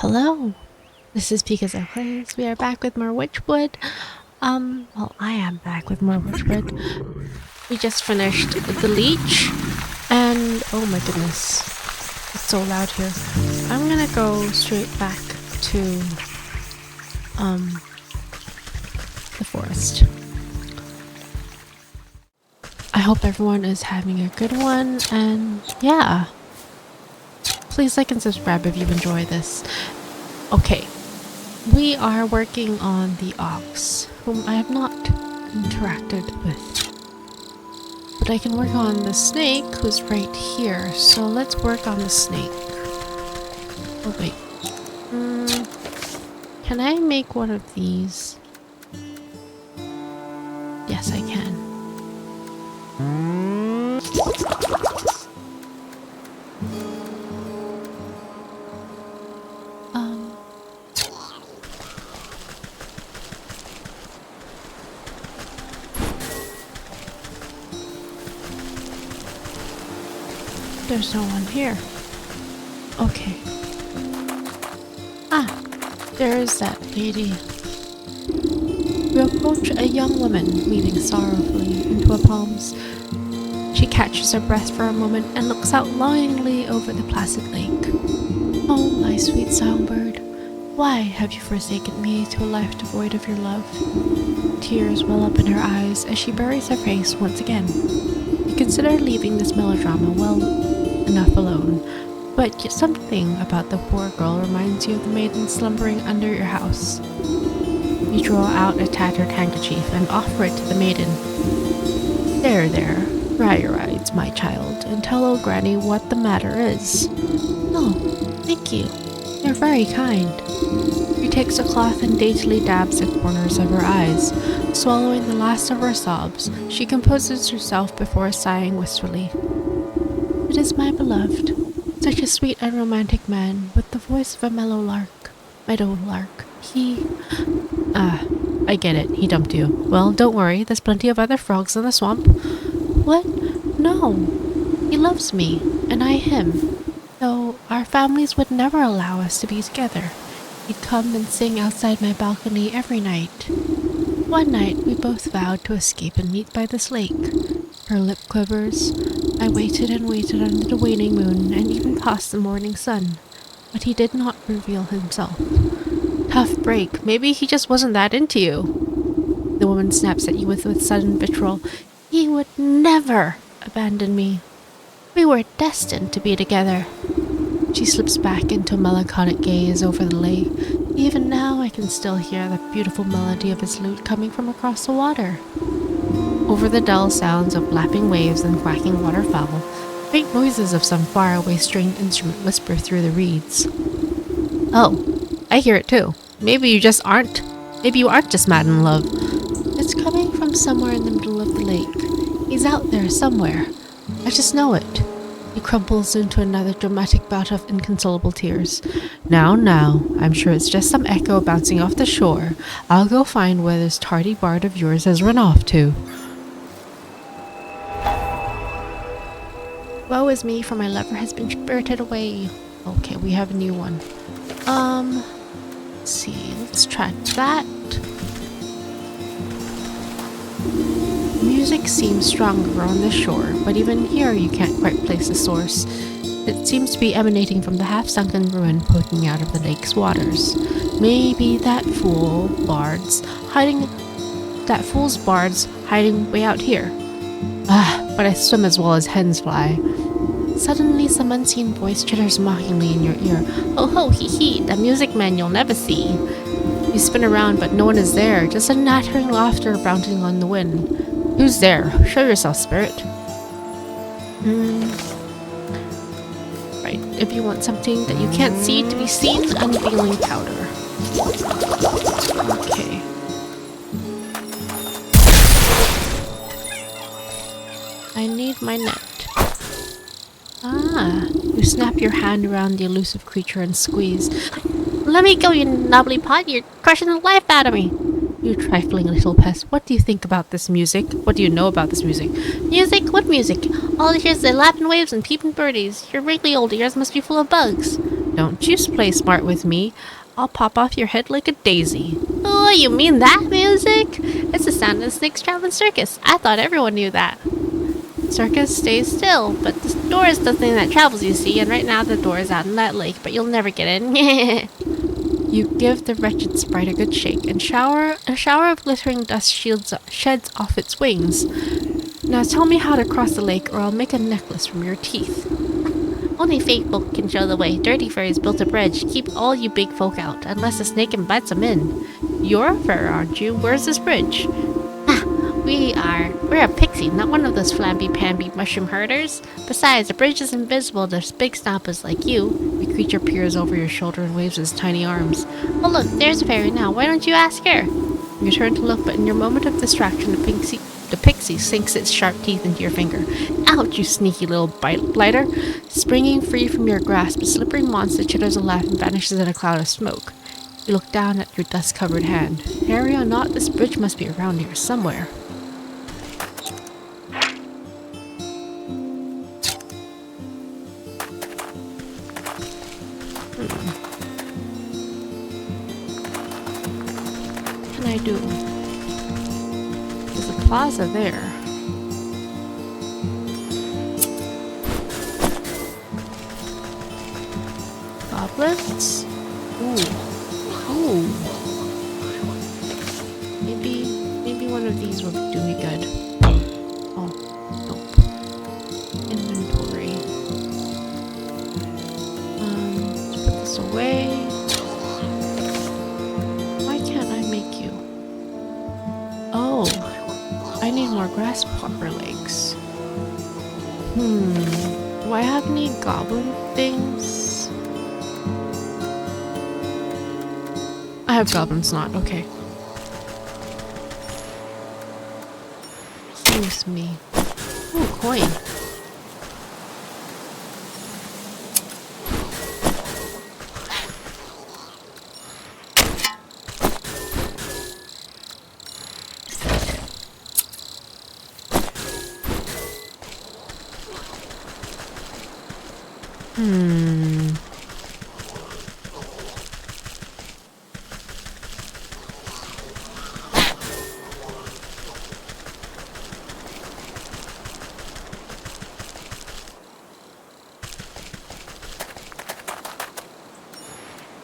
Hello, this is Because I Plays. We are back with more Wytchwood. Well, I am back with more Wytchwood. We just finished the leech, and oh my goodness, it's so loud here. I'm gonna go straight back to the forest. I hope everyone is having a good one, and yeah. Please like and subscribe if you enjoy this. Okay, we are working on the ox, whom I have not interacted with. But I can work on the snake, who's right here. So let's work on the snake. Oh wait. Can I make one of these? Yes, I can. There's no one here. Okay. Ah, there is that lady. We approach a young woman weaving sorrowfully into her palms. She catches her breath for a moment and looks out longingly over the placid lake. Oh, my sweet songbird, why have you forsaken me to a life devoid of your love? Tears well up in her eyes as she buries her face once again. You consider leaving this melodrama well enough alone, but something about the poor girl reminds you of the maiden slumbering under your house. You draw out a tattered handkerchief and offer it to the maiden. There, dry your eyes, my child, and tell old Granny what the matter is. Oh, thank you. You're very kind. She takes a cloth and daintily dabs the corners of her eyes. Swallowing the last of her sobs, she composes herself before sighing wistfully. It is my beloved, such a sweet and romantic man, with the voice of a meadow lark. I get it, he dumped you. Well, don't worry, there's plenty of other frogs in the swamp. What? No. He loves me, and I him. Though our families would never allow us to be together. He'd come and sing outside my balcony every night. One night, we both vowed to escape and meet by this lake. Her lip quivers. I waited and waited under the waning moon and even past the morning sun, but he did not reveal himself. Tough break. Maybe he just wasn't that into you. The woman snaps at you with sudden vitriol. He would never abandon me. We were destined to be together. She slips back into a melancholic gaze over the lake. Even now I can still hear the beautiful melody of his lute coming from across the water. Over the dull sounds of lapping waves and quacking waterfowl, faint noises of some faraway stringed instrument whisper through the reeds. Oh, I hear it too. Maybe you aren't just mad in love. It's coming from somewhere in the middle of the lake. He's out there somewhere. I just know it. He crumples into another dramatic bout of inconsolable tears. Now, I'm sure it's just some echo bouncing off the shore. I'll go find where this tardy bard of yours has run off to. Woe is me, for my lover has been spirited away. Okay, we have a new one. Let's see, let's try that. Music seems stronger on the shore, but even here you can't quite place the source. It seems to be emanating from the half-sunken ruin poking out of the lake's waters. Maybe that fool's bard's hiding way out here. But I swim as well as hens fly. Suddenly some unseen voice chitters mockingly in your ear. Ho ho hee hee, the music man you'll never see. You spin around but no one is there, just a nattering laughter bouncing on the wind. Who's there? Show yourself, spirit. Right, if you want something that you can't see to be seen, unveiling powder. Okay. I need my net. You snap your hand around the elusive creature and squeeze. Let me go, you knobbly pot, you're crushing the life out of me. You trifling little pest, what do you think about this music? What do you know about this music? Music? What music? All I hear is the lapping waves and peeping birdies. Your wrinkly old ears must be full of bugs. Don't you play smart with me. I'll pop off your head like a daisy. Oh, you mean that music? It's the sound of the snakes traveling circus. I thought everyone knew that. Circus stays still, but the door is the thing that travels, you see, and right now the door is out in that lake, but you'll never get in. You give the wretched sprite a good shake, and a shower of glittering dust sheds off its wings. Now tell me how to cross the lake, or I'll make a necklace from your teeth. Only fake folk can show the way. Dirty fairies built a bridge. Keep all you big folk out, unless a snake invites them in. You're a fairy, aren't you? Where's this bridge? We're a pixie, not one of those flamby-pamby mushroom herders. Besides, the bridge is invisible to big snoppers like you. The creature peers over your shoulder and waves his tiny arms. Oh look, there's a fairy now. Why don't you ask her? You turn to look, but in your moment of distraction, the pixie sinks its sharp teeth into your finger. Ouch, you sneaky little blighter! Springing free from your grasp, a slippery monster chitters a laugh and vanishes in a cloud of smoke. You look down at your dust-covered hand. Fairy or not, this bridge must be around here somewhere. What can I do? There's a plaza there. Goblets? Ooh. Maybe one of these will do me good. Oh, nope. Inventory. Let's put this away. Why can't I make you? Oh, I need more grasshopper legs. Do I have any goblin things? I have goblin snot, okay. Excuse me. Ooh, coin.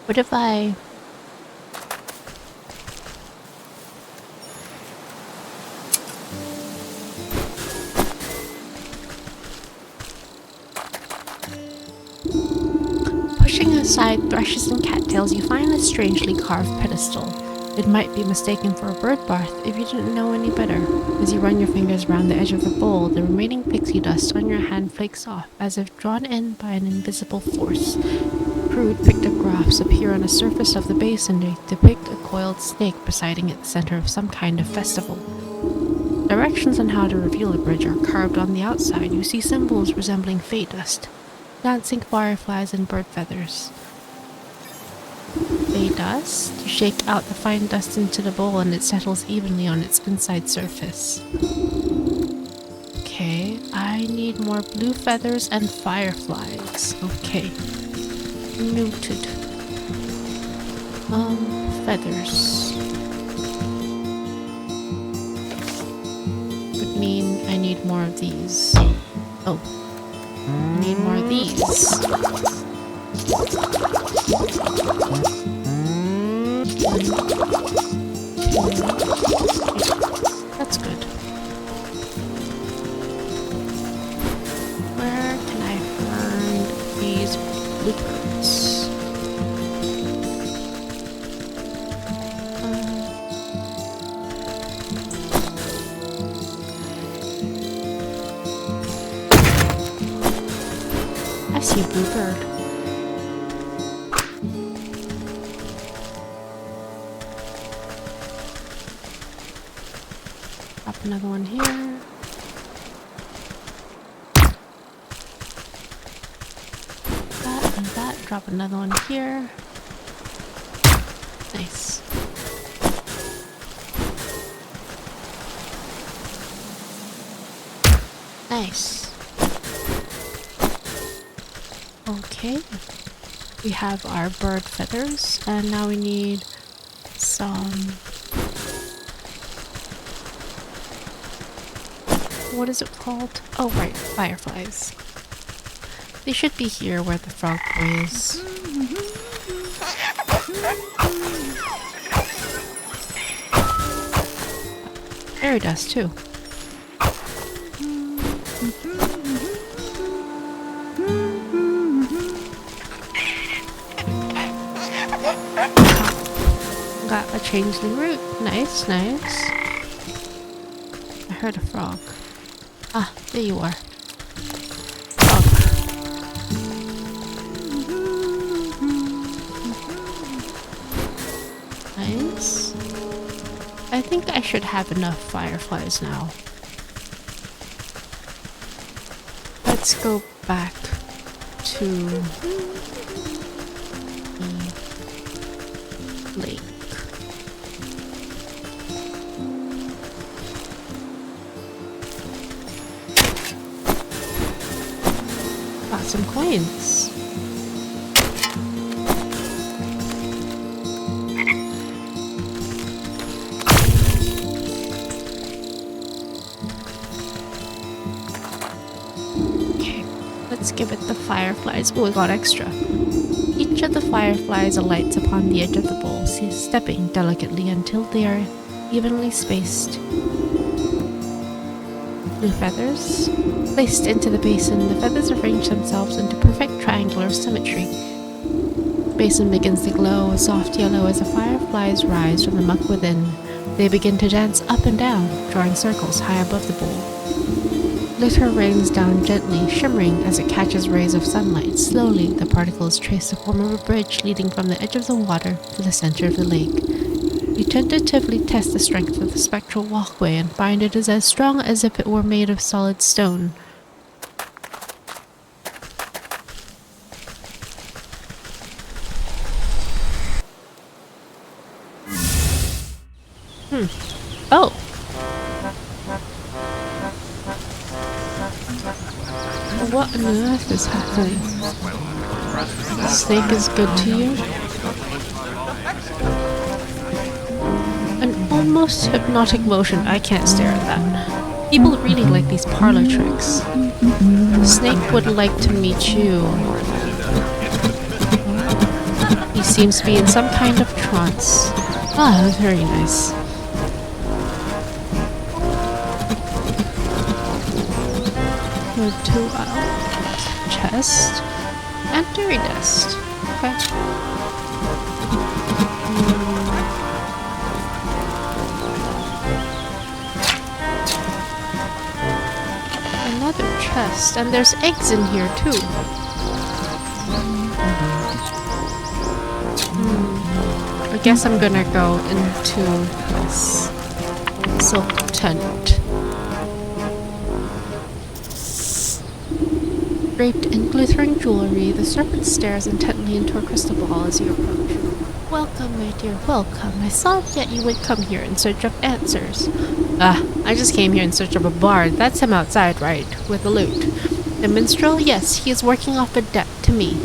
What if I... Pushing aside thrushes and cattails, you find a strangely carved pedestal. It might be mistaken for a bird bath if you didn't know any better. As you run your fingers around the edge of the bowl, the remaining pixie dust on your hand flakes off, as if drawn in by an invisible force. Crude pictographs appear on the surface of the basin to depict a coiled snake presiding at the center of some kind of festival. Directions on how to reveal a bridge are carved on the outside. You see symbols resembling fey dust, dancing fireflies and bird feathers. Fey dust? You shake out the fine dust into the bowl and it settles evenly on its inside surface. Okay, I need more blue feathers and fireflies. Okay. Noted. Feathers. Would mean I need more of these. Oh. I need more of these. That's good. Where can I find these bluebirds? I see a bluebird. Drop another one here. That and that. Drop another one here. Nice. Nice. Okay. We have our bird feathers, and now we need some... What is it called? Oh, right, fireflies. They should be here where the frog boy is. Fairy dust, too. Got a changeling root. Nice, nice. I heard a frog. Ah, there you are. Frog. Nice. I think I should have enough fireflies now. Let's go back to the lake. Got some coins. Okay, let's give it the fireflies. Oh, we got extra. Each of the fireflies alights upon the edge of the bowl, stepping delicately until they are evenly spaced. Blue feathers. Placed into the basin, the feathers arrange themselves into perfect triangular symmetry. The basin begins to glow a soft yellow as the fireflies rise from the muck within. They begin to dance up and down, drawing circles high above the bowl. Glitter rains down gently, shimmering as it catches rays of sunlight. Slowly, the particles trace the form of a bridge leading from the edge of the water to the center of the lake. You tentatively test the strength of the spectral walkway and find it is as strong as if it were made of solid stone. Oh. What on earth is happening? The snake is good to you? An almost hypnotic motion. I can't stare at that. People really like these parlor tricks. The snake would like to meet you. He seems to be in some kind of trance. Ah, very nice. Move to chest and fairy dust. Okay. Another chest, and there's eggs in here too. I guess I'm gonna go into this silk tent. Draped in glittering jewelry, the serpent stares intently into a crystal ball as you approach. Welcome, my dear, welcome. I saw that you would come here in search of answers. I just came here in search of a bard. That's him outside, right? With a lute. The minstrel? Yes, he is working off a debt to me.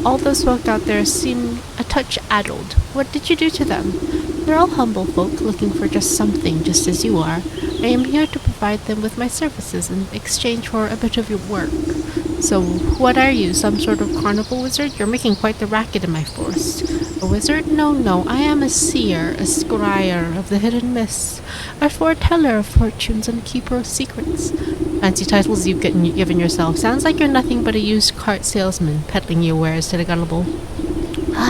All those folk out there seem a touch addled. What did you do to them? They're all humble folk looking for just something, just as you are. I am here to provide them with my services in exchange for a bit of your work. So, what are you, some sort of carnival wizard? You're making quite the racket in my forest. A wizard? No, I am a seer, a scryer of the hidden mists, a foreteller of fortunes and keeper of secrets. Fancy titles you've given yourself. Sounds like you're nothing but a used cart salesman, peddling your wares to the gullible.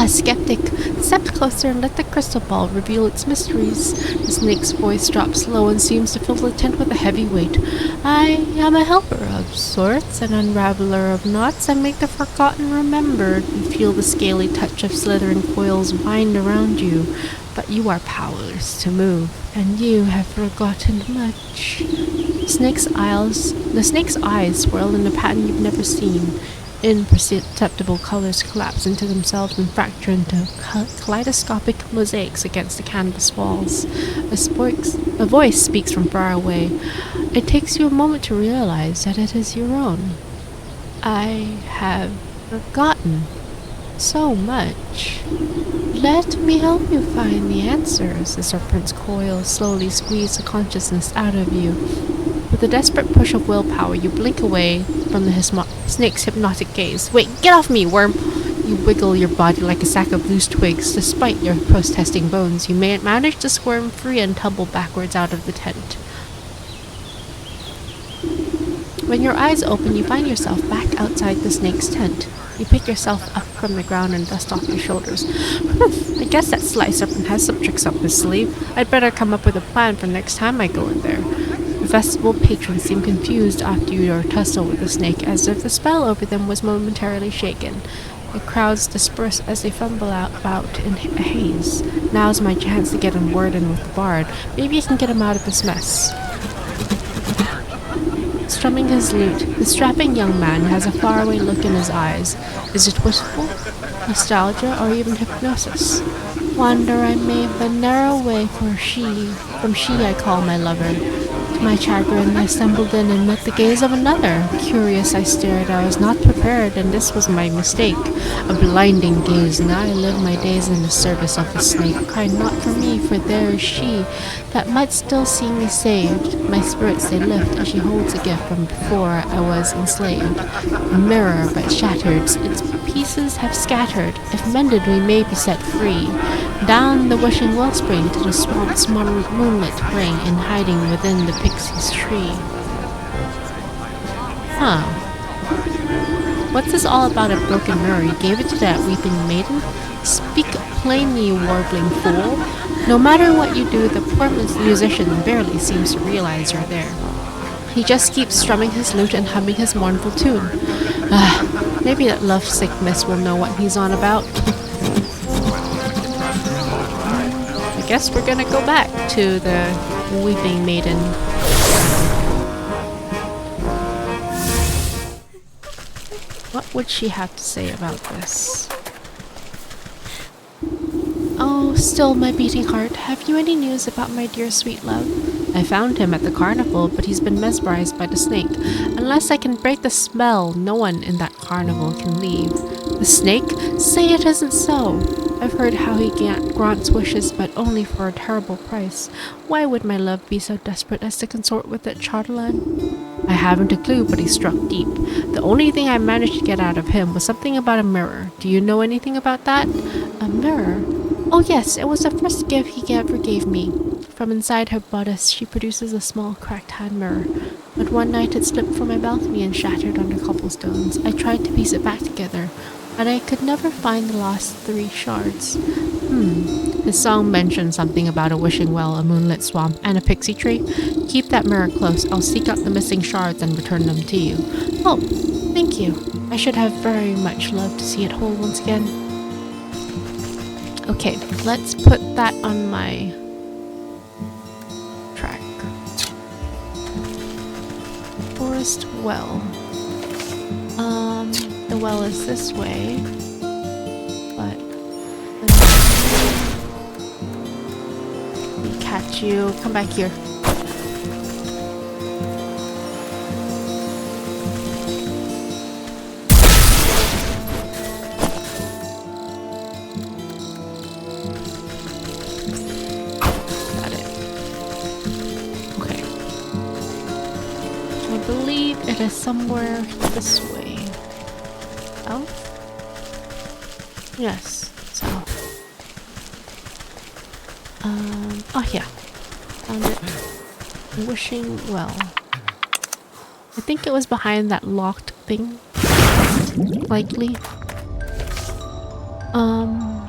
Skeptic, step closer and let the crystal ball reveal its mysteries. The snake's voice drops low and seems to fill the tent with a heavy weight. I am a helper of sorts, an unraveler of knots. I make the forgotten remembered. You feel the scaly touch of slithering coils wind around you, but you are powerless to move, and you have forgotten much. The snake's eyes swirl in a pattern you've never seen. Imperceptible colors collapse into themselves and fracture into kaleidoscopic mosaics against the canvas walls. A voice speaks from far away. It takes you a moment to realize that it is your own. I have forgotten. So much. Let me help you find the answers. The serpent's coils slowly squeeze the consciousness out of you. With a desperate push of willpower, you blink away from the snake's hypnotic gaze. Wait, get off me, worm! You wiggle your body like a sack of loose twigs. Despite your protesting bones, you may manage to squirm free and tumble backwards out of the tent. When your eyes open, you find yourself back outside the snake's tent. You pick yourself up from the ground and dust off your shoulders. I guess that sly serpent has some tricks up his sleeve. I'd better come up with a plan for next time I go in there. The festival patrons seem confused after your tussle with the snake, as if the spell over them was momentarily shaken. The crowds disperse as they fumble about in a haze. Now's my chance to get a word in with the bard. Maybe I can get him out of this mess. Strumming his lute, the strapping young man has a faraway look in his eyes. Is it wistful, nostalgia, or even hypnosis? Wander I may, but narrow way from she I call my lover. To my chagrin, I stumbled in and met the gaze of another. Curious, I stared. I was not prepared, and this was my mistake. A blinding gaze. Now I live my days in the service of the snake. Cry not for me, for there is she that might still see me saved. My spirits they lift as she holds a gift from before I was enslaved. A mirror, but shattered. Its pieces have scattered. If mended, we may be set free. Down the wishing wellspring to the swamp's moonlit ring, in hiding within the pixie's tree. Huh. What's this all about a broken mirror? You gave it to that weeping maiden? Speak plainly, you warbling fool. No matter what you do, the poor musician barely seems to realize you're there. He just keeps strumming his lute and humming his mournful tune. Maybe that lovesick miss will know what he's on about. I guess we're gonna go back to the weeping maiden. What would she have to say about this? Oh, still my beating heart, have you any news about my dear sweet love? I found him at the carnival, but he's been mesmerized by the snake. Unless I can break the spell, no one in that carnival can leave. The snake? Say it isn't so! I've heard how he grants wishes, but only for a terrible price. Why would my love be so desperate as to consort with that charlatan? I haven't a clue, but he struck deep. The only thing I managed to get out of him was something about a mirror. Do you know anything about that? A mirror? Oh yes, it was the first gift he ever gave me. From inside her bodice, she produces a small cracked hand mirror. But one night it slipped from my balcony and shattered under cobblestones. I tried to piece it back together, but I could never find the lost 3 shards. His song mentioned something about a wishing well, a moonlit swamp, and a pixie tree. Keep that mirror close. I'll seek out the missing shards and return them to you. Oh, thank you. I should have very much loved to see it whole once again. Okay, let's put that on my track. Forest well. The well is this way, but let me catch you. Come back here. Got it. Okay. I believe it is somewhere this way. South? Yes, south. Oh yeah. Found it. Wishing well. I think it was behind that locked thing. Likely. I'm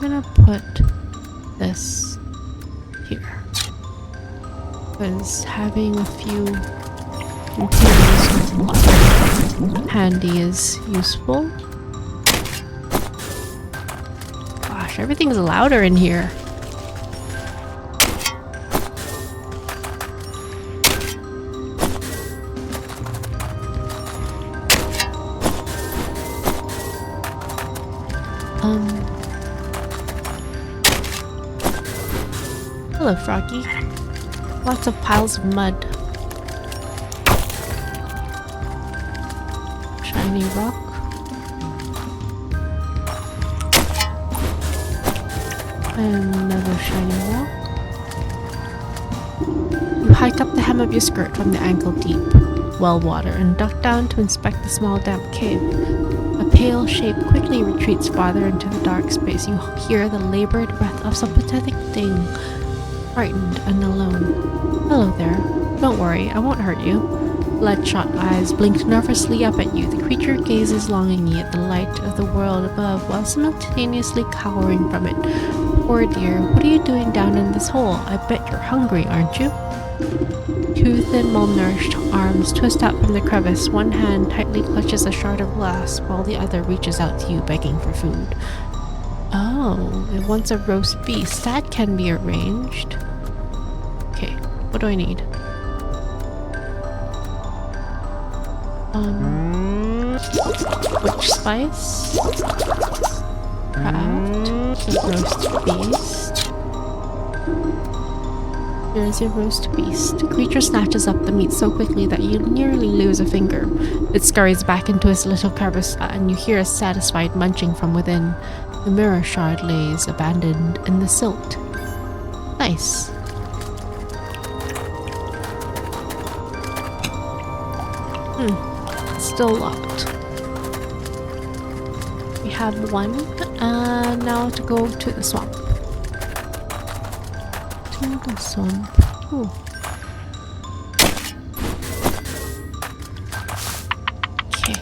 gonna put this here. Because having a few containers of water handy is useful. Gosh, everything's louder in here. Hello, Froggy. Lots of piles of mud. Shiny rock. Another shiny rock. You hike up the hem of your skirt from the ankle-deep well water and duck down to inspect the small damp cave. A pale shape quickly retreats farther into the dark space. You hear the labored breath of some pathetic thing, frightened and alone. Hello there. Don't worry, I won't hurt you. Bloodshot eyes blink nervously up at you. The creature gazes longingly at the light of the world above while simultaneously cowering from it. Poor dear, what are you doing down in this hole? I bet you're hungry, aren't you? Two thin, malnourished arms twist out from the crevice. One hand tightly clutches a shard of glass, while the other reaches out to you, begging for food. Oh, it wants a roast beast. That can be arranged. Okay, what do I need? Witch spice? Craft. Roast beast. There is a roast beast. The creature snatches up the meat so quickly that you nearly lose a finger. It scurries back into its little crevice and you hear a satisfied munching from within. The mirror shard lays abandoned in the silt. Nice. Still locked. We have one. Now to go to the swamp. To the swamp. Ooh. Okay.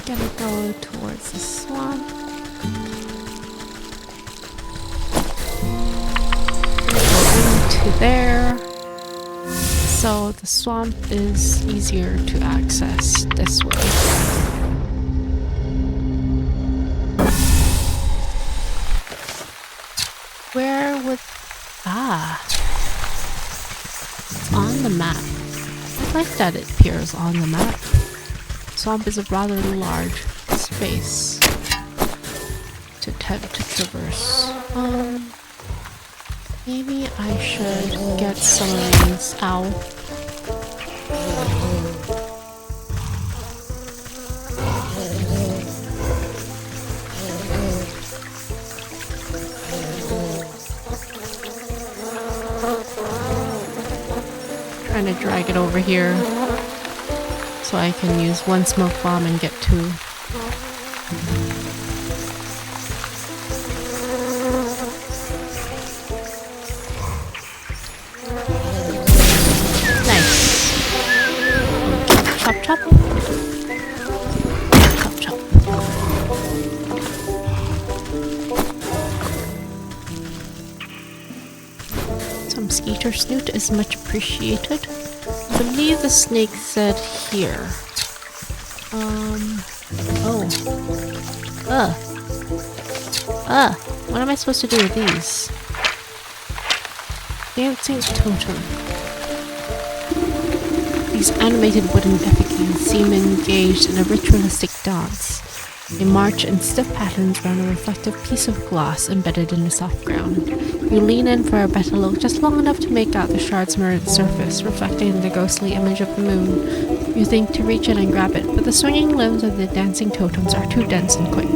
Gonna go towards the swamp. To there. So the swamp is easier to access this way. Where would... Ah. It's on the map. I like that it appears on the map. Swamp is a rather large space to attempt to traverse. Maybe I should get some of these. Ow. Trying to drag it over here so I can use one smoke bomb and get two. Chop chop. Chop chop. Some skeeter snoot is much appreciated. I believe the snake said here. What am I supposed to do with these? Dancing totem. These animated wooden effigies seem engaged in a ritualistic dance. They march in stiff patterns around a reflective piece of glass embedded in the soft ground. You lean in for a better look, just long enough to make out the shard's mirrored surface, reflecting the ghostly image of the moon. You think to reach in and grab it, but the swinging limbs of the dancing totems are too dense and quick.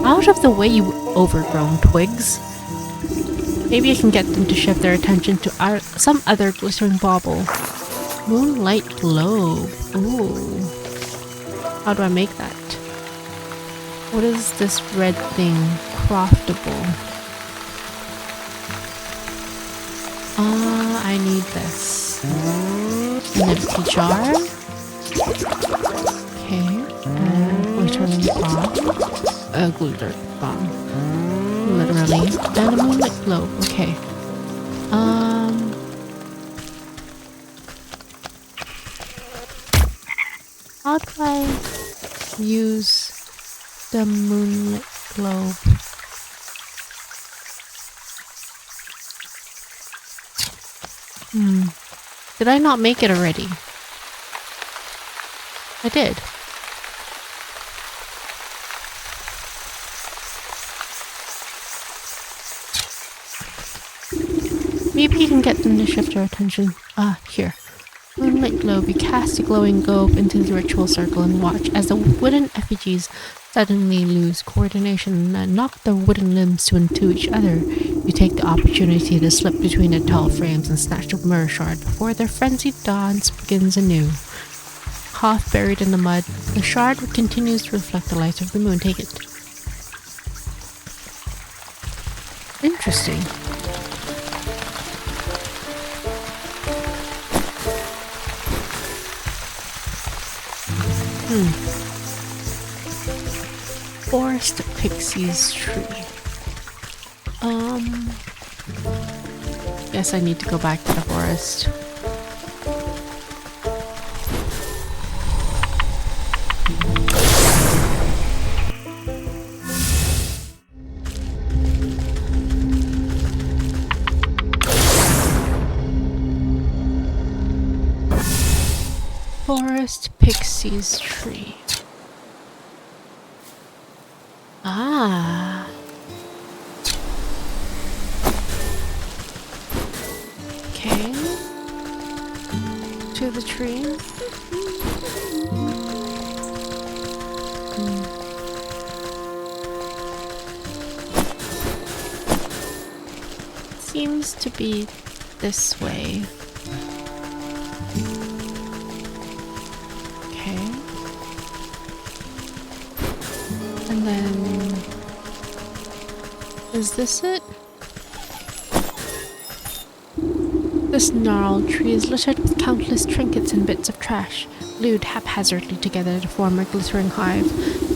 Out of the way, you overgrown twigs! Maybe I can get them to shift their attention to some other glittering bauble. Moonlight globe. Ooh. How do I make that? What is this red thing? Craftable. I need this. An empty jar. Okay. Glittering bomb. A glitter bomb. Literally. And a moonlight globe. Okay. How do I use the moonlit globe? Did I not make it already? I did. Maybe you can get them to shift our attention. Here. Moonlit globe, you cast a glowing globe into the ritual circle and watch as the wooden effigies suddenly lose coordination and knock their wooden limbs into each other. You take the opportunity to slip between the tall frames and snatch a mirror shard before their frenzied dance begins anew. Half buried in the mud, the shard continues to reflect the light of the moon. Take it. Interesting. Forest Pixie's tree. Guess I need to go back to the forest. Forest Pixie's tree. Ah. Okay. To the tree. Seems to be this way. Okay. And then... is this it? This gnarled tree is littered with countless trinkets and bits of trash, glued haphazardly together to form a glittering hive.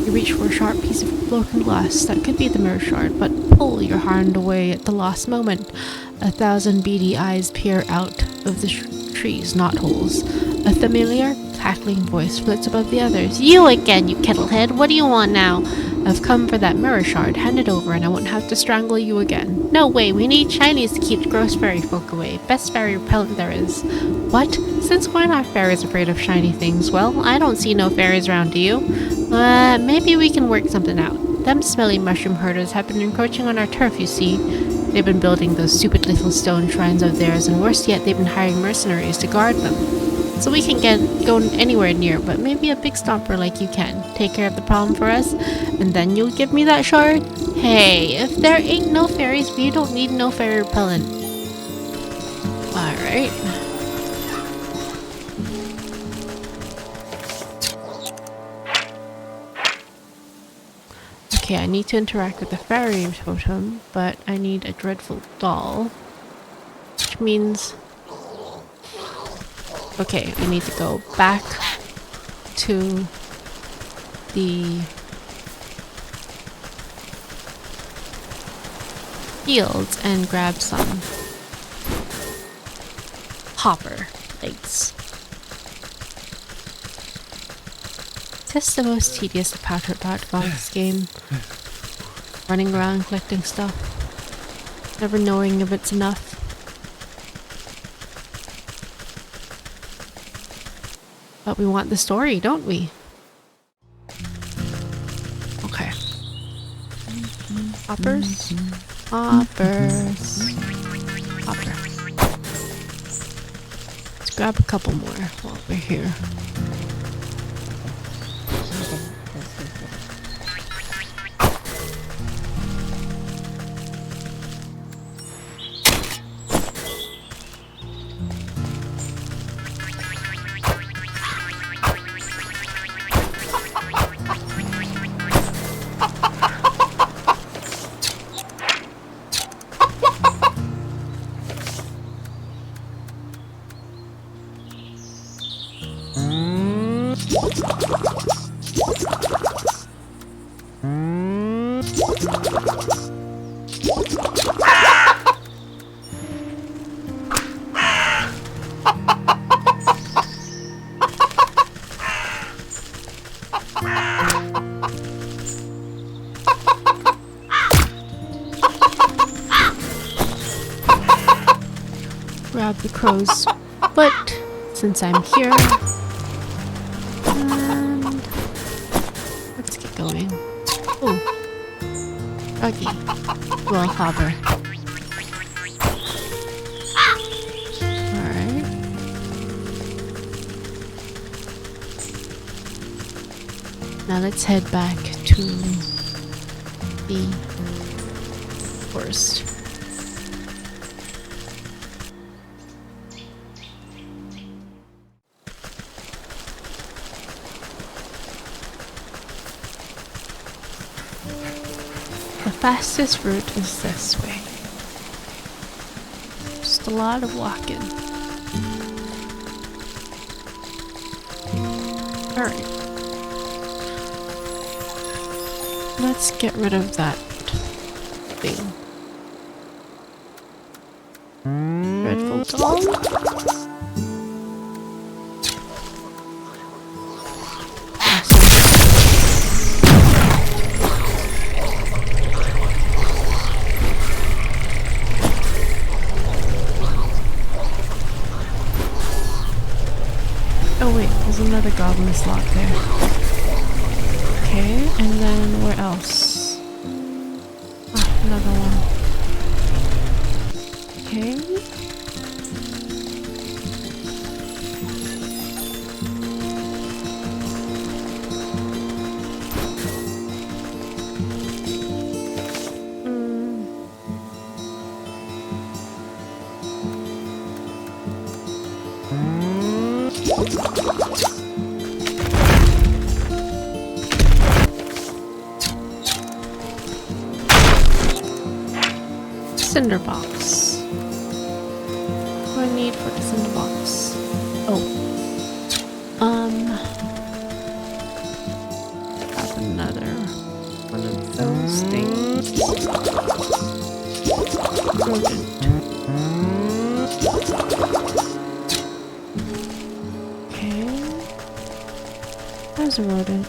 You reach for a sharp piece of broken glass that could be the mirror shard, but pull your hand away at the last moment. 1,000 beady eyes peer out of the tree's knotholes. A familiar, cackling voice floats above the others. You again, you kettlehead! What do you want now? I've come for that mirror shard. Hand it over and I won't have to strangle you again. No way, we need shinies to keep gross fairy folk away. Best fairy repellent there is. What? Since when are fairies afraid of shiny things? Well, I don't see no fairies around, do you? Maybe we can work something out. Them smelly mushroom herders have been encroaching on our turf, you see. They've been building those stupid little stone shrines of theirs, and worse yet, they've been hiring mercenaries to guard them. So we can go anywhere near, but maybe a big stomper like you can. Take care of the problem for us, and then you'll give me that shard? Hey, if there ain't no fairies, we don't need no fairy repellent. Alright. Okay, I need to interact with the fairy totem, but I need a dreadful doll. Which means... okay, I need to go back to the fields and grab some hopper legs. This is the most tedious part about this game. Running around collecting stuff. Never knowing if it's enough. But we want the story, don't we? Okay. Hoppers. Hoppers. Hopper. Let's grab a couple more while we're here. Grab the crow's foot since I'm here. And let's get going. Ooh. Doggy. Well, hover. Now let's head back to the forest. The fastest route is this way. Just a lot of walking. Alright. Let's get rid of that thing. Dreadful doll. Oh wait, there's another goblin slot there. Okay, and then where else? Ah, another one. Okay. Cinder box. What do I need for the cinder box? Oh. Have another one of those things. Rodent. Okay. There's a rodent.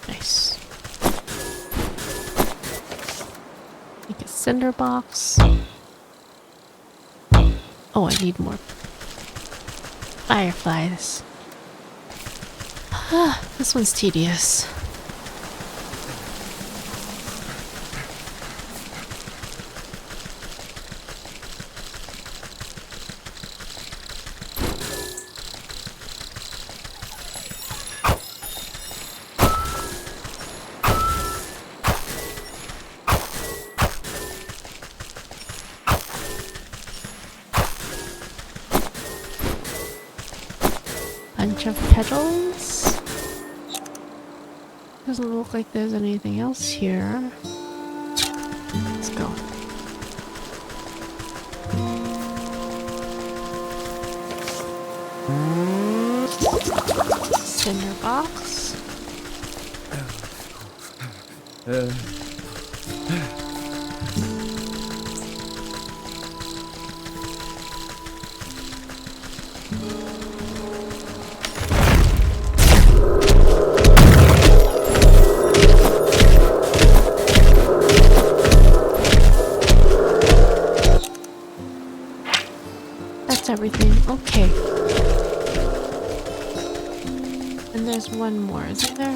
Nice. Make a cinder box. Oh, I need more fireflies. Ah, this one's tedious. Bunch of petals. Doesn't look like there's anything else here. Let's go. Cinder box. That's everything. Okay. And there's one more, isn't there?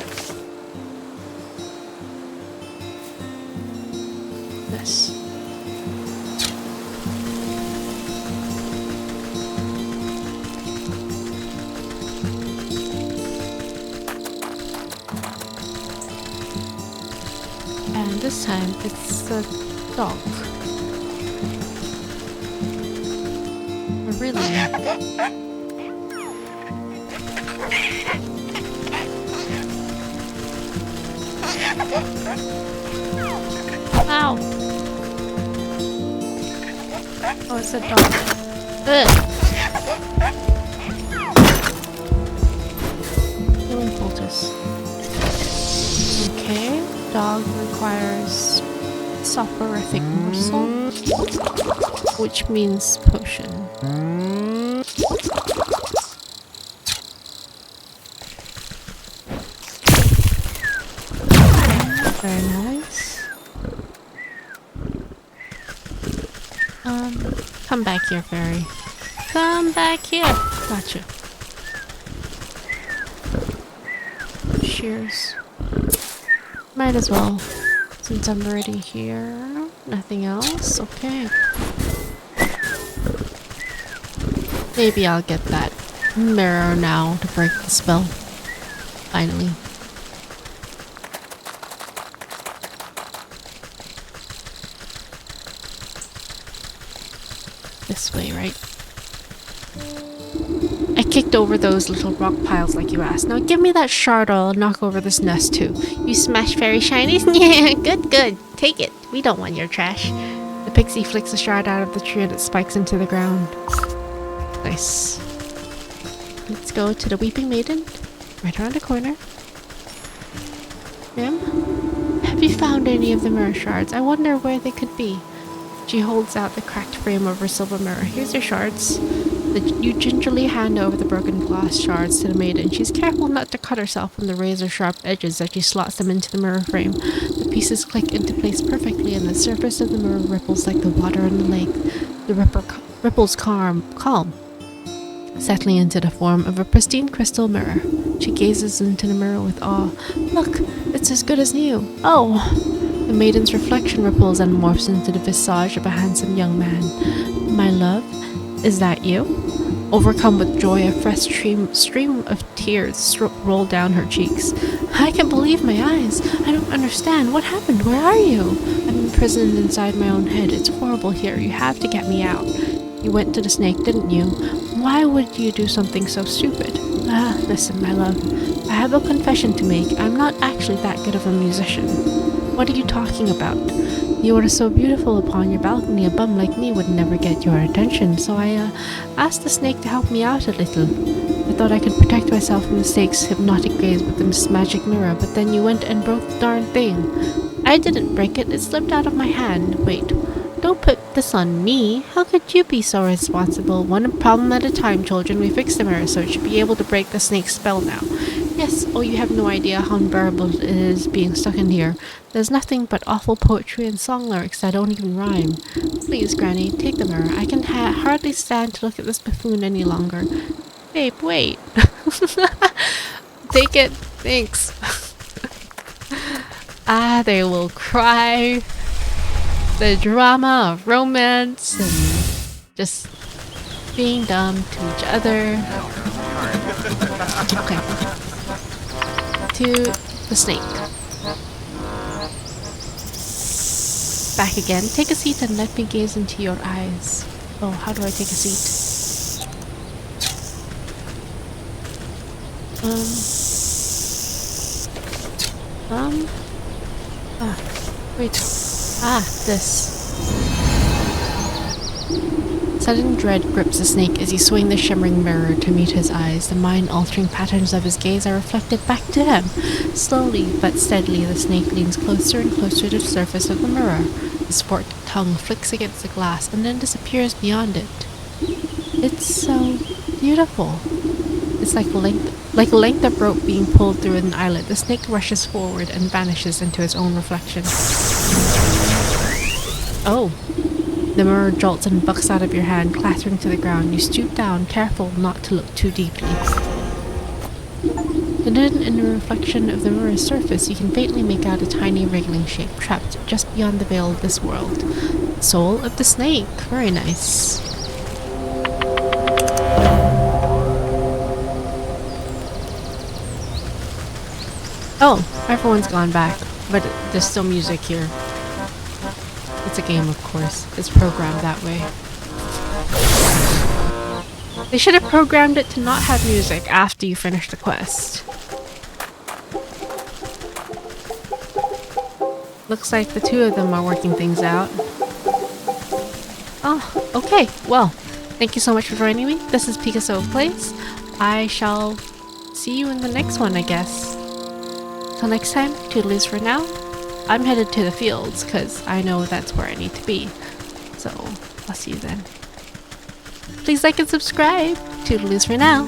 This. And this time it's a dog. Really? Ow! Oh, it's a dog. Ugh! Healing poultice. Okay, dog requires soporific morsel, which means potion. Very nice. Come back here, fairy. Come back here. Gotcha. Shears. Might as well, since I'm already here. Nothing else? Okay. Maybe I'll get that mirror now to break the spell. Finally. This way, right? I kicked over those little rock piles like you asked. Now give me that shard or I'll knock over this nest too. You smash fairy shinies? Yeah, good. Take it. We don't want your trash. The pixie flicks a shard out of the tree and it spikes into the ground. Nice. Let's go to the Weeping Maiden. Right around the corner. Ma'am? Have you found any of the mirror shards? I wonder where they could be. She holds out the cracked frame of her silver mirror. Here's your shards. You gingerly hand over the broken glass shards to the maiden. She's careful not to cut herself from the razor-sharp edges as she slots them into the mirror frame. The pieces click into place perfectly and the surface of the mirror ripples like the water in the lake. The ripples calm, settling into the form of a pristine crystal mirror. She gazes into the mirror with awe. Look, it's as good as new. Oh! The maiden's reflection ripples and morphs into the visage of a handsome young man. My love, is that you? Overcome with joy, a fresh stream of tears roll down her cheeks. I can't believe my eyes. I don't understand. What happened? Where are you? I'm imprisoned inside my own head. It's horrible here. You have to get me out. You went to the snake, didn't you? Why would you do something so stupid? Listen, my love. I have a confession to make. I'm not actually that good of a musician. What are you talking about? You are so beautiful upon your balcony, a bum like me would never get your attention, so I asked the snake to help me out a little. I thought I could protect myself from the snake's hypnotic gaze with this magic mirror, but then you went and broke the darn thing. I didn't break it, it slipped out of my hand. Wait, don't put this on me. How could you be so responsible? One problem at a time, children. We fixed the mirror, so it should be able to break the snake's spell now. Yes, oh, you have no idea how unbearable it is being stuck in here. There's nothing but awful poetry and song lyrics that don't even rhyme. Please, Granny, take the mirror. I can hardly stand to look at this buffoon any longer. Babe, wait. Take it. Thanks. They will cry. The drama of romance and just being dumb to each other. Okay. To the snake. Back again. Take a seat and let me gaze into your eyes. Oh, how do I take a seat? Wait. This. Sudden dread grips the snake as he swings the shimmering mirror to meet his eyes. The mind-altering patterns of his gaze are reflected back to him. Slowly but steadily, the snake leans closer and closer to the surface of the mirror. His forked tongue flicks against the glass and then disappears beyond it. It's so beautiful. It's like a length of rope being pulled through an eyelet. The snake rushes forward and vanishes into its own reflection. Oh! The mirror jolts and bucks out of your hand, clattering to the ground. You stoop down, careful not to look too deeply. Hidden in the reflection of the mirror's surface, you can faintly make out a tiny wriggling shape trapped just beyond the veil of this world. Soul of the snake. Very nice. Oh, everyone's gone back, but there's still music here. It's a game, of course. It's programmed that way. They should have programmed it to not have music after you finish the quest. Looks like the two of them are working things out. Oh, okay. Well, thank you so much for joining me. This is Picasso Plays. I shall see you in the next one, I guess. Till next time, toodaloo for now. I'm headed to the fields because I know that's where I need to be. So, I'll see you then. Please like and subscribe. Toodaloo for now.